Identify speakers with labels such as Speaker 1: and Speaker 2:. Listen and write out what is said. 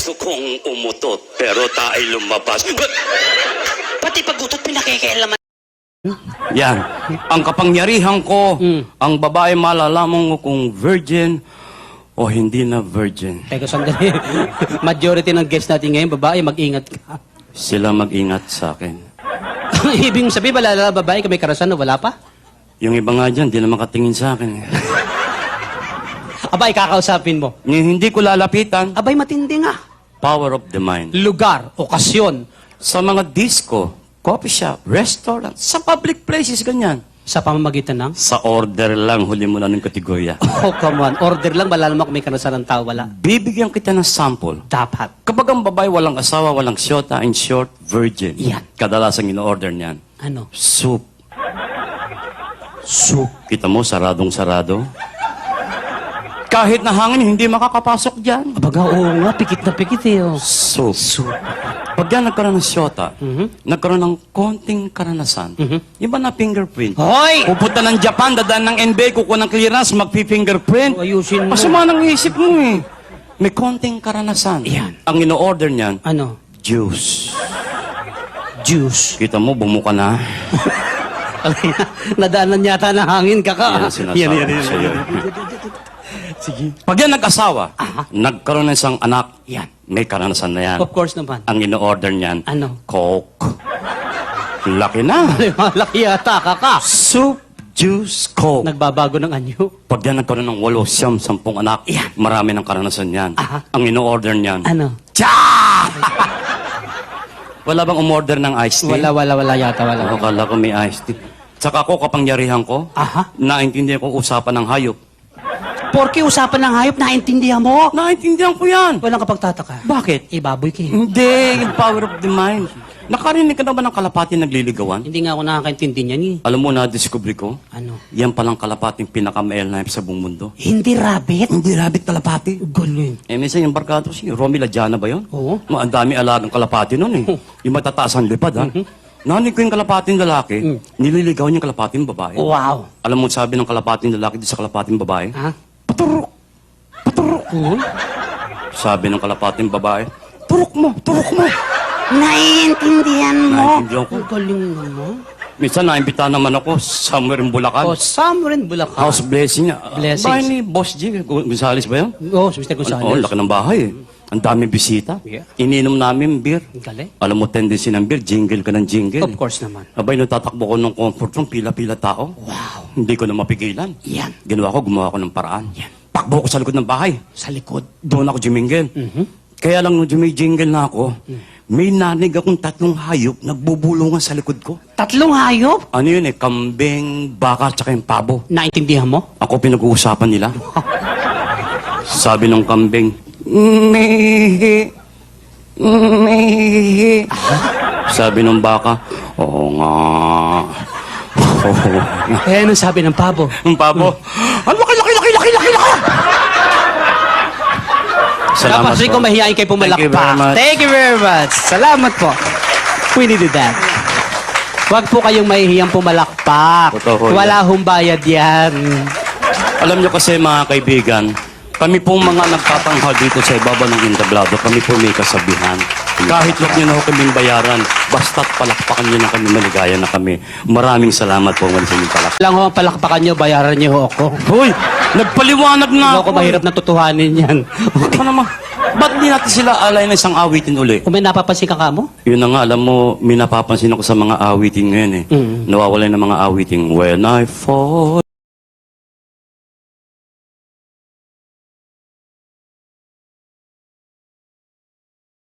Speaker 1: Gusto kong umutot, pero tayo lumabas.
Speaker 2: Pati pag-utot pinakikialaman.
Speaker 1: Yan. Ang kapangyarihan ko, ang babae malalaman mo kung virgin o hindi na virgin.
Speaker 2: Teka, sandali. Majority ng guests natin ngayon, babae, mag-ingat ka.
Speaker 1: Sila mag-ingat sa akin.
Speaker 2: Ibig sabihin, wala babae ka may karasan na wala pa?
Speaker 1: Yung iba nga dyan, di na makatingin sa akin.
Speaker 2: Abay, kakausapin mo.
Speaker 1: Hindi ko lalapitan.
Speaker 2: Abay, matindi nga.
Speaker 1: Power of the mind.
Speaker 2: Lugar, okasyon,
Speaker 1: Sa mga disco, coffee shop, restaurant, sa public places, ganyan.
Speaker 2: sa pamamagitan ng...
Speaker 1: Sa order lang, huli mo na ng kategorya.
Speaker 2: Oh, come on. Order lang, malalaman kung may karasan ng tao, wala.
Speaker 1: Bibigyan kita ng sample.
Speaker 2: Dapat.
Speaker 1: Kapag ang babae walang asawa, walang syota, in short, virgin.
Speaker 2: Yan.
Speaker 1: Kadalasang in-order niyan.
Speaker 2: Ano?
Speaker 1: Soup.
Speaker 2: Soup.
Speaker 1: Kita mo, saradong-sarado. Kahit na hangin, hindi makakapasok dyan.
Speaker 2: Abaga, oo nga, pikit na pikit eh. Oh.
Speaker 1: Soup.
Speaker 2: Soup.
Speaker 1: Pag yan nagkaroon ng syota, nagkaroon ng konting karanasan, iba na fingerprint.
Speaker 2: Hoy!
Speaker 1: Pupunta ng Japan, dadaan ng NBA, kukuha ng clearance, magpi-fingerprint.
Speaker 2: Oh, ayusin mo.
Speaker 1: Masama ng isip mo eh. May konting karanasan.
Speaker 2: Yan.
Speaker 1: Ang ino-order niyan,
Speaker 2: Ano?
Speaker 1: juice.
Speaker 2: Juice.
Speaker 1: Kita mo, bumuka na.
Speaker 2: Nadaanan yata ng hangin, kaka.
Speaker 1: Yan ang sinasabi ko sa'yo.
Speaker 2: Sige.
Speaker 1: Pag yan nag-asawa, nagkaroon ng isang anak,
Speaker 2: Yan.
Speaker 1: may karanasan na yan.
Speaker 2: Of course naman.
Speaker 1: Ang ino-order niyan,
Speaker 2: Ano?
Speaker 1: Coke. Laki na.
Speaker 2: Malaki yata, kaka.
Speaker 1: Soup, juice, Coke.
Speaker 2: Nagbabago ng anyo.
Speaker 1: Pag yan nagkaroon ng 8, 10 anak,
Speaker 2: Yan.
Speaker 1: marami ng karanasan yan.
Speaker 2: Aha.
Speaker 1: Ang ino-order niyan,
Speaker 2: Ano?
Speaker 1: Cha! Wala bang umorder ng iced tea?
Speaker 2: Wala yata, wala.
Speaker 1: Akala ko may iced tea. Tsaka ako, kapangyarihan ko,
Speaker 2: Aha.
Speaker 1: naintindihan ko usapan ng hayop.
Speaker 2: Porke usapan ng hayop, naintindihan mo.
Speaker 1: Naintindihan ko yan.
Speaker 2: Walang kapagtataka.
Speaker 1: Bakit?
Speaker 2: Ibaboy ka eh.
Speaker 1: Hindi, yung power of the mind. Nakarinig ka na ba ng kalapati nagliligawan?
Speaker 2: Hindi nga ako nakakaintindi niyan eh.
Speaker 1: Alam mo na, discovery ko,
Speaker 2: Ano?
Speaker 1: yan palang kalapating pinaka-male knife sa buong mundo.
Speaker 2: Hindi rabbit?
Speaker 1: Hindi rabbit kalapati.
Speaker 2: Galing.
Speaker 1: Eh, minsan yung barkado si Romy Ladiana ba yun?
Speaker 2: Oo.
Speaker 1: Ang dami alagang kalapati nun eh. Yung matataas ang lipad ha. Narinig ko yung kalapating lalaki, nililigaw niya yung kalapating babae.
Speaker 2: Wow.
Speaker 1: Alam mo sabi ng kalapating lalaki di sa kalapating babae?
Speaker 2: Ha?
Speaker 1: Paturok! Paturok! Sabi ng kalapating babae, turok mo! Turok mo!
Speaker 2: Naiintindihan mo?
Speaker 1: Naiintindihan ko.
Speaker 2: Ang galing naman.
Speaker 1: Minsan naimbita naman ako somewhere in Bulacan.
Speaker 2: Oh, summer in Bulacan.
Speaker 1: House blessing niya.
Speaker 2: Blessings.
Speaker 1: Bahay ni Boss G. Gonzales ba yun?
Speaker 2: Oh, Mr. Gonzales.
Speaker 1: Oo, laki ng bahay eh. Ang daming bisita.
Speaker 2: Yeah.
Speaker 1: Ininom namin beer.
Speaker 2: Ang galing.
Speaker 1: Alam mo, tendency ng beer, jingle ka ng jingle.
Speaker 2: Of course naman.
Speaker 1: Abay, nung tatakbo ko ng comfort room, pila-pila tao.
Speaker 2: Wow.
Speaker 1: Hindi ko na mapigilan.
Speaker 2: Yan.
Speaker 1: Gumawa ko ng paraan.
Speaker 2: Yan.
Speaker 1: Pakbo ko sa likod ng bahay.
Speaker 2: Sa likod.
Speaker 1: Doon ako jumingil. Kaya lang nung jumijingle na ako, may nanig akong 3 hayop nagbubulungan sa likod ko.
Speaker 2: 3 hayop?
Speaker 1: Ano yun eh, kambing, baka, tsaka yung pabo.
Speaker 2: Naintindihan mo?
Speaker 1: Ako pinag-uusapan nila. Sabi ng kambing, Mihi. Mihi. Sabi ng baka, oo nga. Oo nga.
Speaker 2: Eh, anong sabi ng pabo?
Speaker 1: Ang pabo, ang laki! Salamat
Speaker 2: Kapag
Speaker 1: po.
Speaker 2: ko mahihain kayo
Speaker 1: Thank you very
Speaker 2: pumalakpak.
Speaker 1: much.
Speaker 2: Thank you very much. Salamat po. We needed that. Huwag po kayong mahihiyang pumalakpak.
Speaker 1: Totoo yan.
Speaker 2: Wala hong bayad yan.
Speaker 1: Alam nyo kasi mga kaibigan, kami pong mga nagtatanghal dito sa ibaba ng entablado, kami po may kasabihan. Kahit wag nyo na ho kaming bayaran, basta't palakpakan nyo na kami, maligaya na kami. Maraming salamat po sa inyong palakpakan.
Speaker 2: Lang ho ang palakpakan nyo, bayaran nyo ho ako.
Speaker 1: Hoy! Nagpaliwanag na
Speaker 2: Hindi ako mahirap na tutuhanin yan.
Speaker 1: Ano naman? Ba't hindi natin sila alay na isang awitin uli?
Speaker 2: Kung may napapansin ka mo?
Speaker 1: Yun na nga, alam mo, may napapansin ako sa mga awitin ngayon eh. Nawawala ng mga awiting, When I Fall